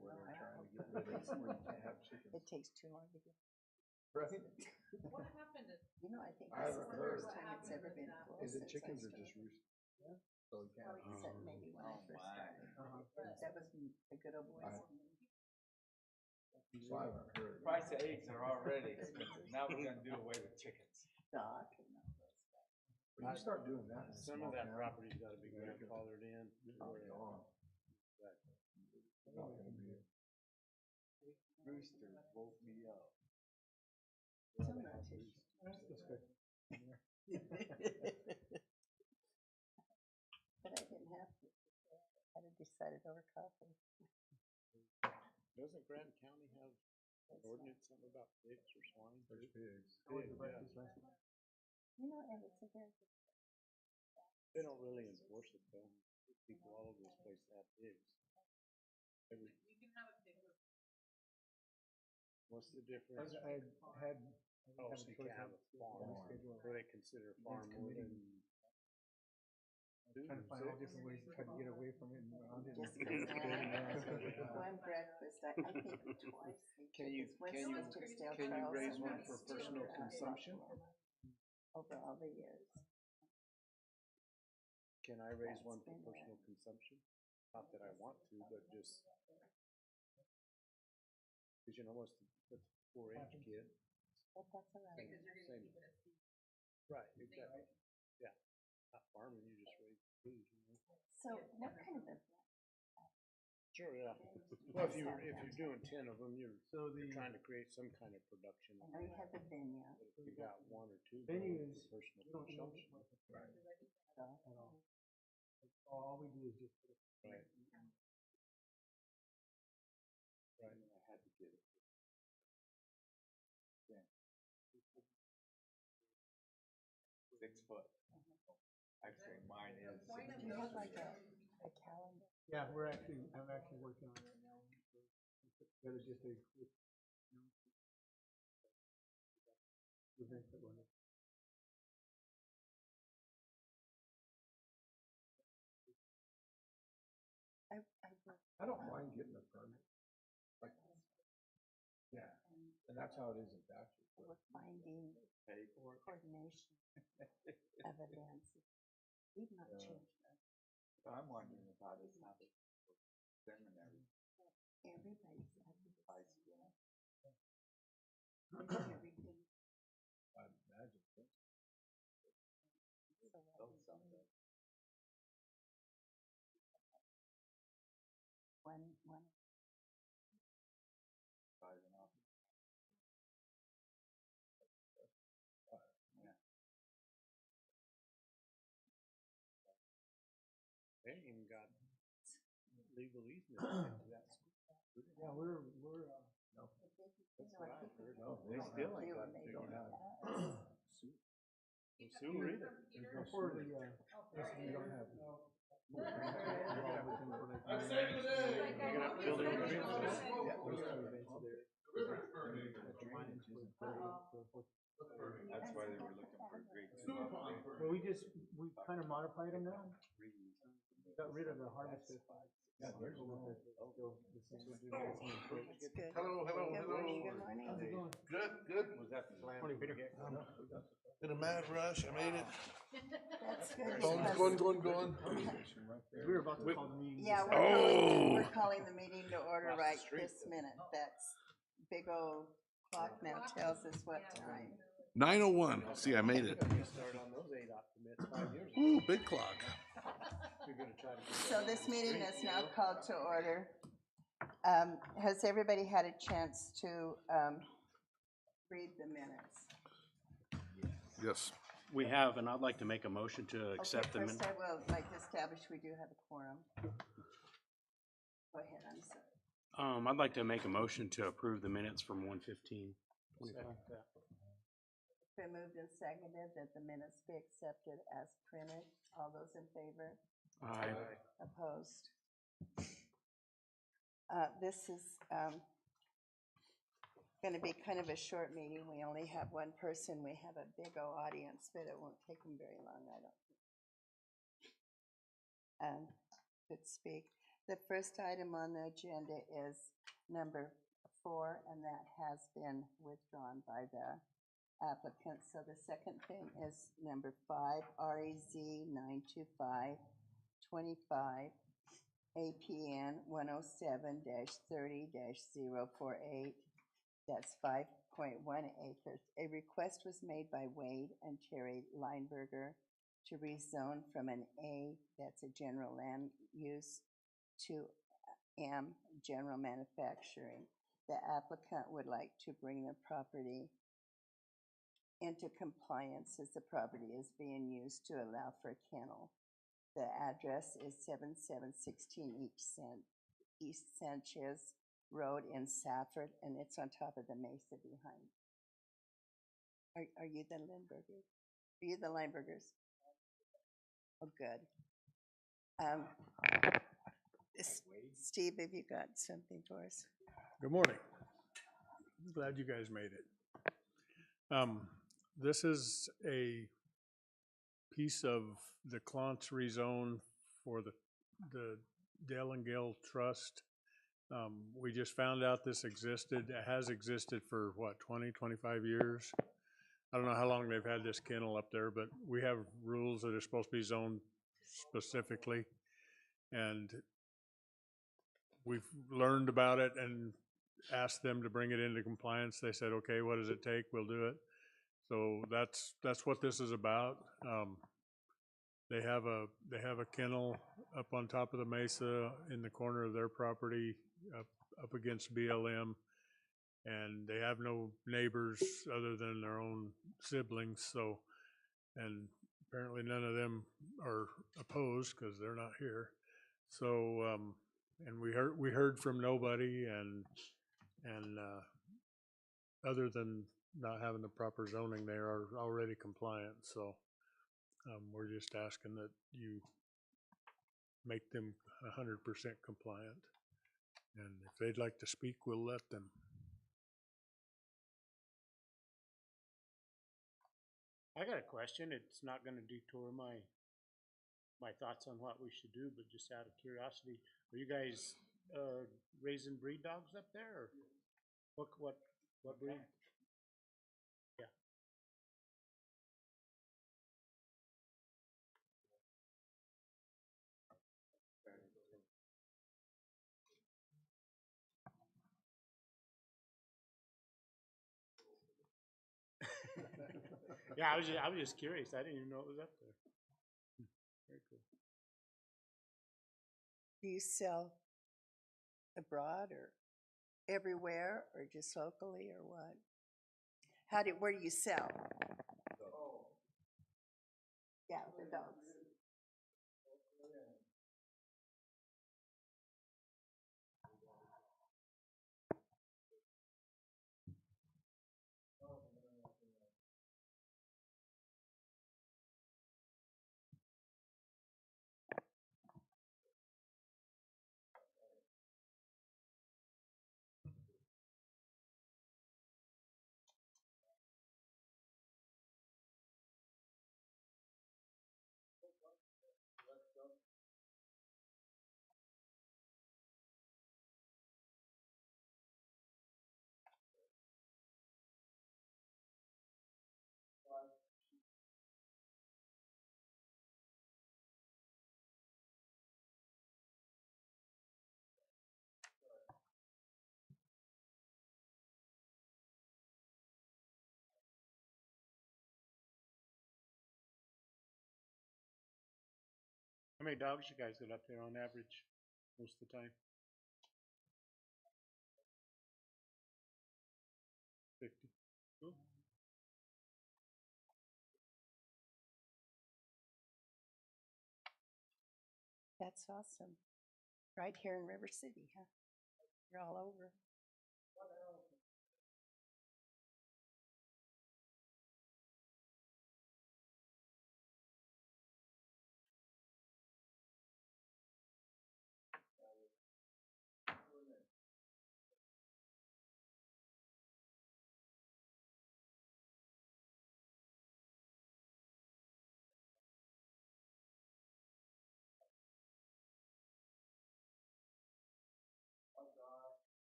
market where they're trying to get rid of, where you can't have chickens. It takes too long to get. Right? What happened to? You know, I think I this is haven't the heard. first time it's ever been full Is it since I chickens or started. just roosters? Yeah. So you can't. Except maybe when I first started. That was the good old boys. So I haven't heard. Price of eggs are already expensive. Now we're gonna do away with chickens. Stock and all those stuff. When you start doing that, in a Some small of that town, property's gotta be grandfathered in. I'll be gone. Not gonna be. Roosters woke me up. Some not too That's good. But I didn't have to. I had to decide it over coffee. Doesn't Grant County have an ordinance something about pigs or swine? There's pigs. Pigs, yeah. You know, and it's a very good. They don't really enforce it though. People all over this place have pigs. You can have a pig with. What's the difference? I had. Oh, so you can't have a farm, where they consider a farm more than. Trying to find all different ways to try to get away from it and around it. Just one breakfast, I think twice. Can you raise one for personal consumption? Over all the years. Can I raise That's one for been personal consumption? Not that I want to, but just. Cause you know, most of the 4-H kid. But that's all right. Because you're gonna keep it at sea. Right, exactly. Yeah, not farming, you just raise food, you know. So what kind of a, Sure, yeah. Well, if you're doing 10 of them, you're trying to create some kind of production. I know you have the venue. But if you got 1 or 2 Venue going is- for personal consumption. Right. So, At all. All we do is just put it. Right. Right. I had to get it. Yeah. 6 foot. Actually, mine is. do you have like a calendar? Yeah, I'm actually working on it right now. Put together just a quick event that we're. I don't mind getting a permit. Like, yeah, and that's how it is in Thatcher. We're finding Pay for it. coordination of events. We've not Yeah. changed that. I'm wondering about it now. Seminary. Everybody's at the High school. everything. I imagine. So what Those we sounds do- like One. driving off. Yeah. They ain't even got legal easement into that school. Yeah, we're, no. That's what I've heard. No, They still ain't You got and they figured don't out. have. No sewer either. There's no for the, yes, we don't have. You're gonna have to build your own business. Yeah, there's 2 events there. That's why they were looking for grade 2. Well, we kind of modified them now. Got rid of the harvest fest. Yeah, there's no. That's good. Hello, hello, Good hello. morning, good morning. How's it going? Good, good. Was that the plan? Morning, Peter. In a mad rush, I made it. That's good. Phone's because- going. We were about to call the meeting. Yeah, Oh. we're calling the meeting to order Across the right street. this minute. That's big old clock now tells us what time. 9:01. See, I made it. You started on those 8 commits 5 years ago. Ooh, big clock. You're gonna try to get So that this on the meeting street, is you now know? called to order. Has everybody had a chance to read the minutes? Yes. We have, and I'd like to make a motion to accept Okay, them. first I will like to establish we do have a quorum. Go ahead, I'm sorry. I'd like to make a motion to approve the minutes from 1:15. It's been moved and seconded that the minutes be accepted as printed. All those in favor? Aye. Opposed? This is going to be kind of a short meeting. We only have one person. We have a big old audience, but it won't take them very long, I don't think. Could speak. The first item on the agenda is number 4, and that has been withdrawn by the applicant. So the second thing is number 5, REZ 92525, APN 107-30-048. That's 5.1 acres. A request was made by Wade and Terry Lineberger to rezone from an A, that's a general land use, to M, general manufacturing. The applicant would like to bring the property into compliance as the property is being used to allow for a kennel. The address is 7716 East Sanchez Road in Safford, and it's on top of the mesa behind. Are you the Linebergers? Are you the Linebergers? Oh, good. Steve, have you got something for us? Good morning. I'm glad you guys made it. This is a piece of the Clontz rezone for the Dale and Gale Trust. We just found out this existed. It has existed for what, 20, 25 years? I don't know how long they've had this kennel up there, but we have rules that are supposed to be zoned specifically. And we've learned about it and asked them to bring it into compliance. They said, okay, what does it take? We'll do it. So that's what this is about. They have a kennel up on top of the mesa in the corner of their property up against BLM. And they have no neighbors other than their own siblings. So, and apparently none of them are opposed because they're not here. So, and we heard from nobody, and other than not having the proper zoning, they are already compliant. So, we're just asking that you make them 100% compliant. And if they'd like to speak, we'll let them. I got a question. It's not gonna detour my thoughts on what we should do, but just out of curiosity, are you guys raising breed dogs up there, or what breed? Yeah. Yeah, I was just curious. I didn't even know it was up there. Very cool. Do you sell abroad or everywhere or just locally or what? Where do you sell? Yeah, the dogs. How many dogs you guys got up there on average most of the time? 50. Cool. That's awesome. Right here in River City, huh? You're all over.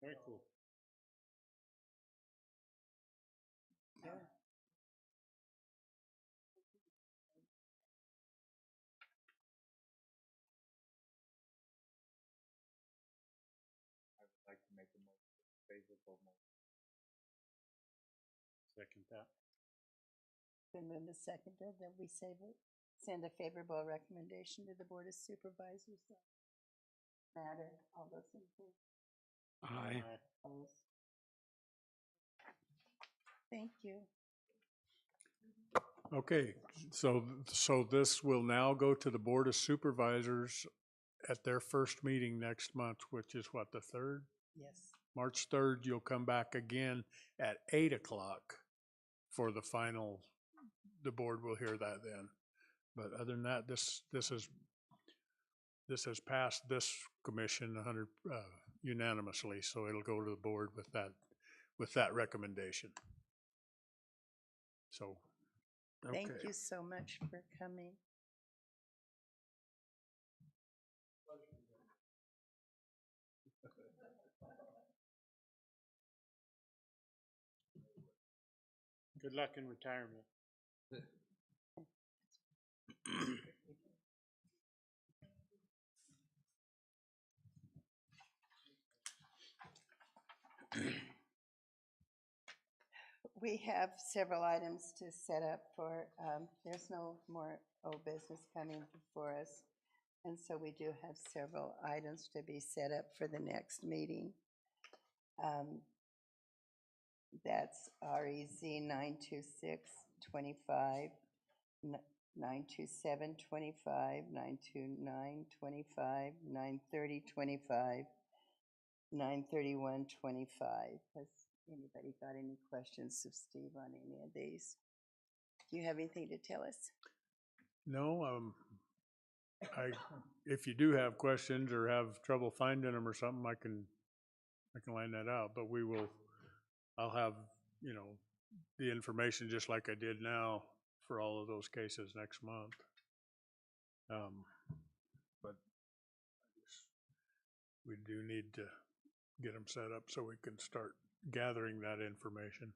Very cool. I would like to make a favorable motion. Second that. Been moved and seconded that we send a favorable recommendation to the Board of Supervisors. Matter, all those in favor? Aye. Opposed? Thank you. Okay, so this will now go to the Board of Supervisors at their first meeting next month, which is what, the 3rd? Yes. March 3rd, you'll come back again at 8 o'clock for the final, the board will hear that then. But other than that, this has passed this commission unanimously, so it'll go to the board with that recommendation. So, okay. Thank you so much for coming. Good luck in retirement. We have several items to set up for, there's no more old business coming before us. And so we do have several items to be set up for the next meeting. That's REZ 92625, 92725, 92925, 93025, 93125. Has anybody got any questions of Steve on any of these? Do you have anything to tell us? No, if you do have questions or have trouble finding them or something, I can line that out, but I'll have, the information just like I did now for all of those cases next month. But we do need to get them set up so we can start gathering that information.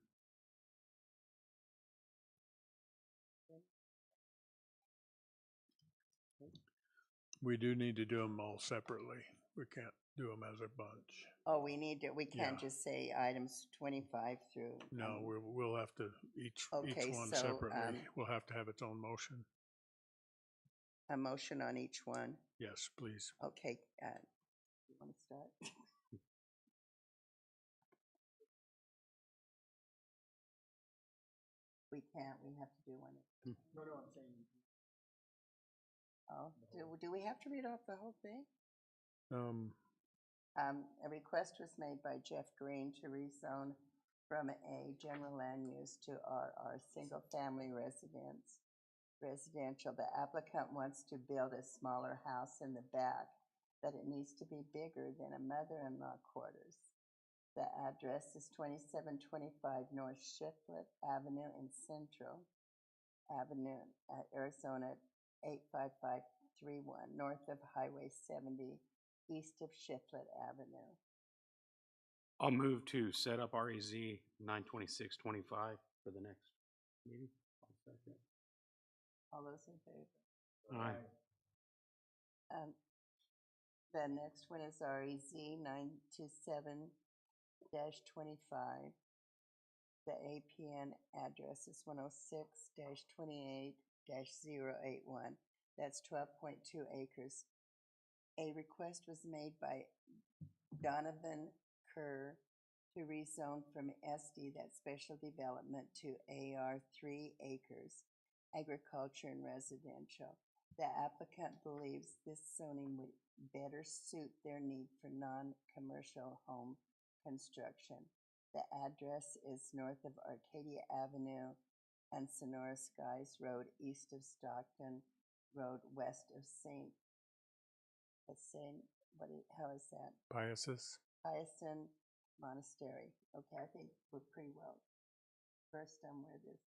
We do need to do them all separately. We can't do them as a bunch. Oh, we can't Yeah. just say items 25 through. No, we'll have to, each Okay, one so, separately will have to have its own motion. A motion on each one. Yes, please. Okay, you want to start? We can't, we have to do one. No, I'm saying. Oh, do we have to read off the whole thing? A request was made by Jeff Green to rezone from a general land use to RR single-family residential. The applicant wants to build a smaller house in the back, but it needs to be bigger than a mother-in-law quarters. The address is 2725 North Shiflett Avenue in Central Avenue, Arizona 85531, north of Highway 70, east of Shiflett Avenue. I'll move to set up REZ 92625 for the next meeting. I'll second. All those in favor? Aye. The next one is REZ 927-25. The APN address is 106-28-081. That's 12.2 acres. A request was made by Donovan Kerr to rezone from SD, that special development, to AR 3 acres, agriculture and residential. The applicant believes this zoning would better suit their need for non-commercial home construction. The address is north of Arcadia Avenue and Sonora Skies Road, east of Stockton Road, west of how is that? Pioneer Monastery. Okay, I think we're pretty well versed on where this is.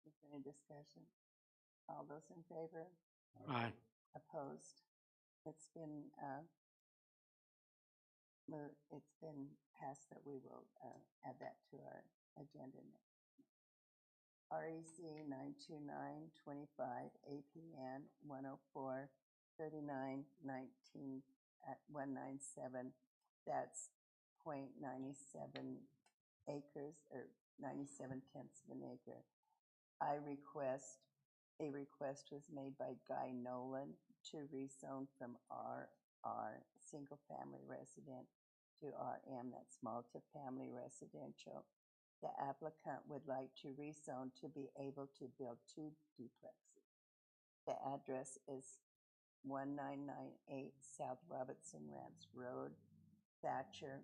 Is there any discussion? All those in favor? Aye. Opposed? It's been, it's been passed that we will add that to our agenda next. REC 92925, APN 1043919 at 197. That's 0.97 acres or 97 tenths of an acre. A request was made by Guy Nolan to rezone from RR, single family resident, to RM, that's multifamily residential. The applicant would like to rezone to be able to build 2 duplexes. The address is 1998 South Robertson Ranch Road, Thatcher,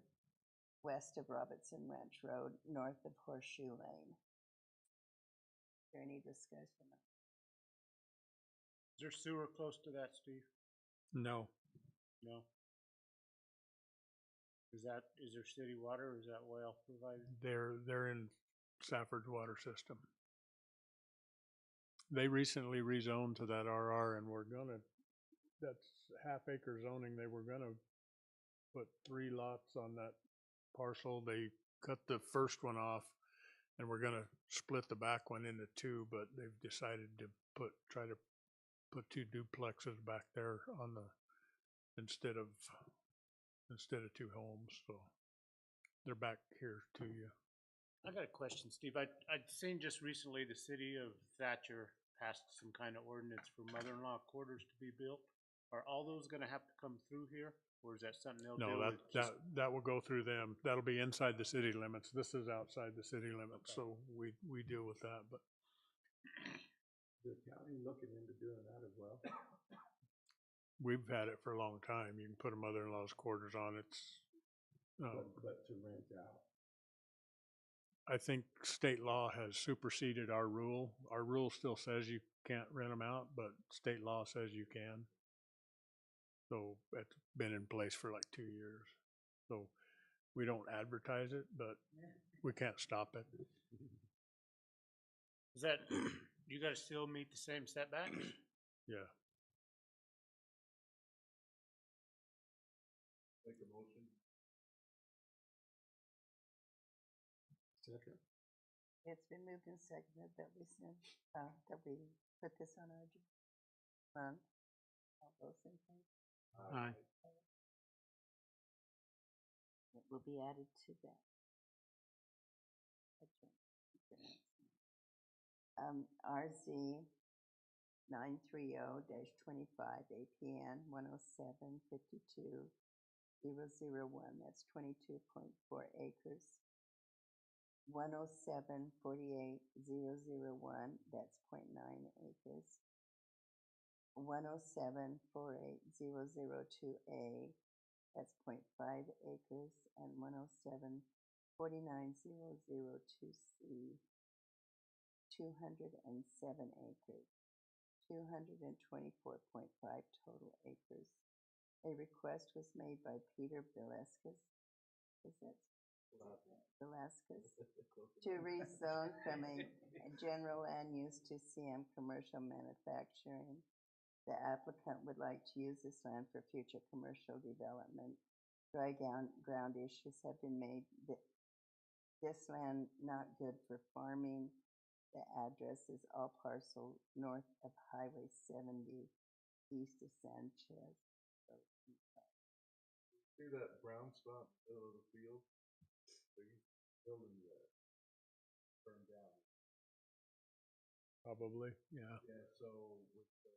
west of Robertson Ranch Road, north of Horseshoe Lane. Is there any discussion? Is there sewer close to that, Steve? No, No? Is there city water or is that well provided? they're in Safford's water system. They recently rezoned to that RR and that's half-acre zoning. They were gonna put 3 lots on that parcel. They cut the first one off and we're gonna split the back one into 2, but they've decided to try to put 2 duplexes back there on the, instead of 2 homes, so they're back here to you. I got a question, Steve. I'd seen just recently the city of Thatcher passed some kind of ordinance for mother-in-law quarters to be built. Are all those gonna have to come through here, or is that something they'll No, do? that will go through them. That'll be inside the city limits. This is outside the city limits, so we deal with that, but The county looking into doing that as well? we've had it for a long time. You can put a mother-in-law's quarters on. It's, But to rent out. I think state law has superseded our rule. Our rule still says you can't rent them out, but state law says you can. So it's been in place for like 2 years. So we don't advertise it, but we can't stop it. Is that, you gotta still meet the same setbacks? Yeah. Make a motion. Second. It's been moved and seconded that we send, that we put this on our agenda. All those in favor? Aye. It will be added to that. RZ 930-25, APN 107-52-001, that's 22.4 acres. 107-48-001, that's 0.9 acres. 107-48-002A, that's 0.5 acres, and 107-49-002C, 207 acres, 224.5 total acres. A request was made by Peter Velasquez, is that Velasquez, to rezone from a general land use to CM commercial manufacturing. The applicant would like to use this land for future commercial development. Dry ground issues have been made. This land not good for farming. The address is all parcel north of Highway 70, east of Sanchez. See that brown spot in the middle of the field? Big building there. Burned down. Probably, yeah. Yeah, so with the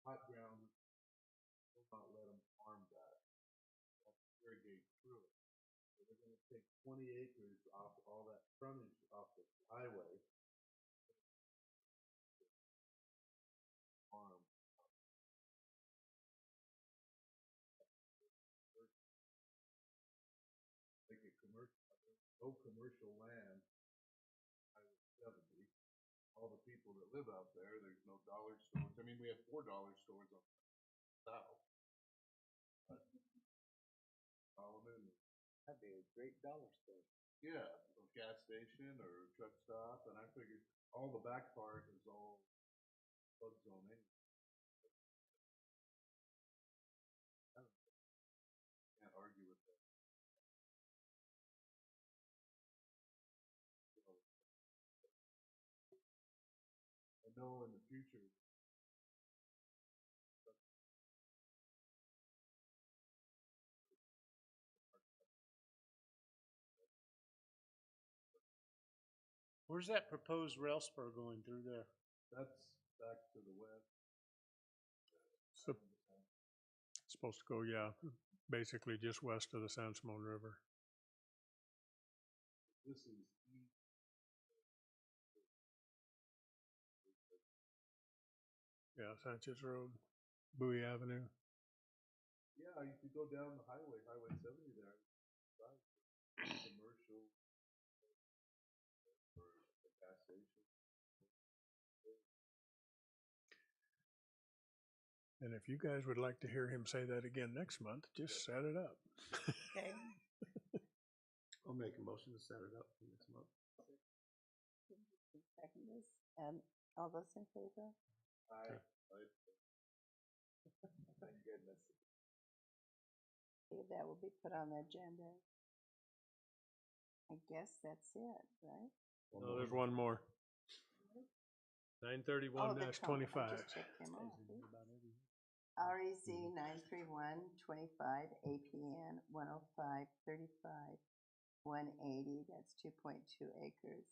hot ground, will not let them farm that. Have to irrigate through it. So they're gonna take 20 acres off all that frontage off the highway. Farm. Make it commercial, no commercial land. Highway 70. All the people that live out there, there's no dollar stores. I mean, we have 4 dollar stores on the south. But That'd be a great dollar store. yeah, a gas station or a truck stop, and I figured all the back part is all flood zone anyway. know in the future. Where's that proposed rail spur going through there? That's back to the west. So, supposed to go, yeah, basically just west of the San Simon River. This is east. Yeah, Sanchez Road, Bowie Avenue. Yeah, you could go down the highway, Highway 70 there, right, commercial, or a gas station. And if you guys would like to hear him say that again next month, just set it up. Okay. I'll make a motion to set it up for next month. Second this, all those in favor? Thank goodness. Okay, that will be put on the agenda. I guess that's it, right? No, there's one more. 931-25. I just checked him off. REZ 931-25, APN 105-35, 180, that's 2.2 acres.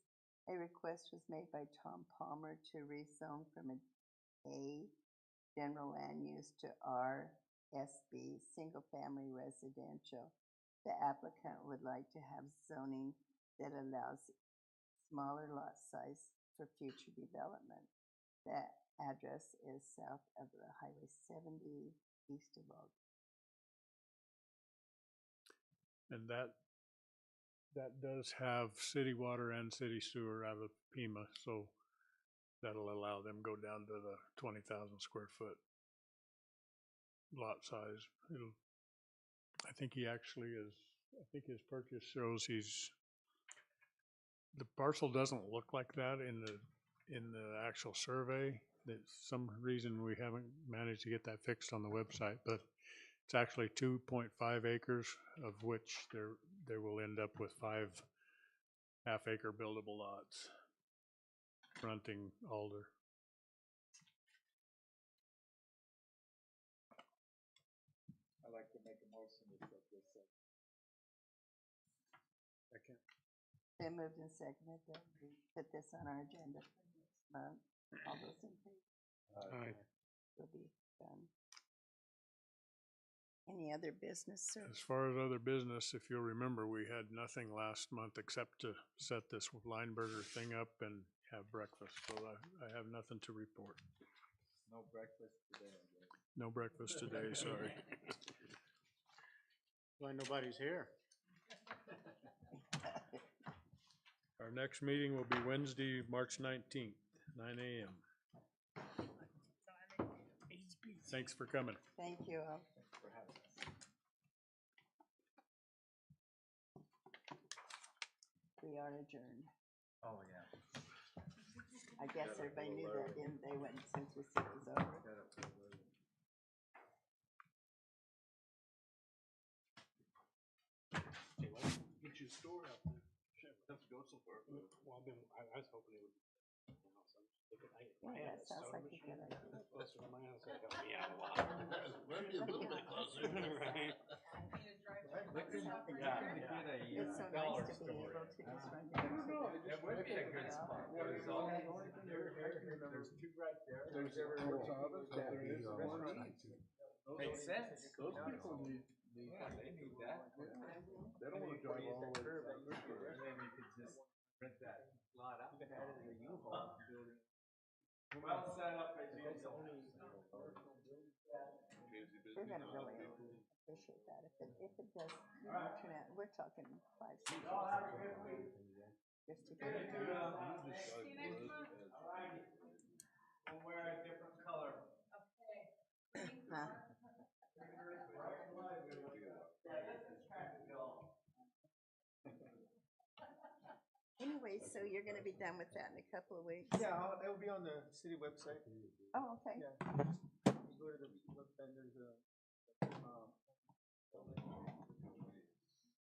A request was made by Tom Palmer to rezone from an A general land use to RSB single family residential. The applicant would like to have zoning that allows smaller lot size for future development. The address is south of the Highway 70, east of Alden. And that does have city water and city sewer out of Pima, so that'll allow them go down to the 20,000 square foot lot size. I think he actually is, I think his purchase shows the parcel doesn't look like that in the actual survey. That some reason we haven't managed to get that fixed on the website, but it's actually 2.5 acres, of which there will end up with 5 half-acre buildable lots fronting Alder. I'd like to make a motion to set this up. Second. Been moved and seconded that we put this on our agenda for next month. All those in favor will be done. Any other business, sir? As far as other business, if you'll remember, we had nothing last month except to set this Lineberger thing up and have breakfast, so I have nothing to report. No breakfast today, I guess. No breakfast today, sorry. Why nobody's here? Our next meeting will be Wednesday, March 19th, 9 a.m. Thanks for coming. Thank you all. For having us. We are adjourned. Oh, yeah. I guess everybody knew that, didn't they, when, since we said it was over? Get you a store out there. Shit, we have to go so far. Well, I was hoping it would. Yeah, that sounds like a good idea. Closer to my house. I go, yeah, wow. Maybe a little bit closer, right? It's so nice to be able to just run down to the. It would be a good spot. There's two right there. There's Eric's office, but there is a restaurant. Makes sense. Those people need. Yeah, they need that. They don't wanna drive all the way. And then you could just rent that lot out. Even added a U-Haul building. Well set up as usual. We're gonna really appreciate that if it does, you know, turn out, we're talking 5, 6 years. Just to get it. See you next month. We'll wear a different color. Okay. Huh. Anyway, so you're gonna be done with that in a couple of weeks? Yeah, it'll be on the city website. Oh, okay. Yeah. You go to the website, there's a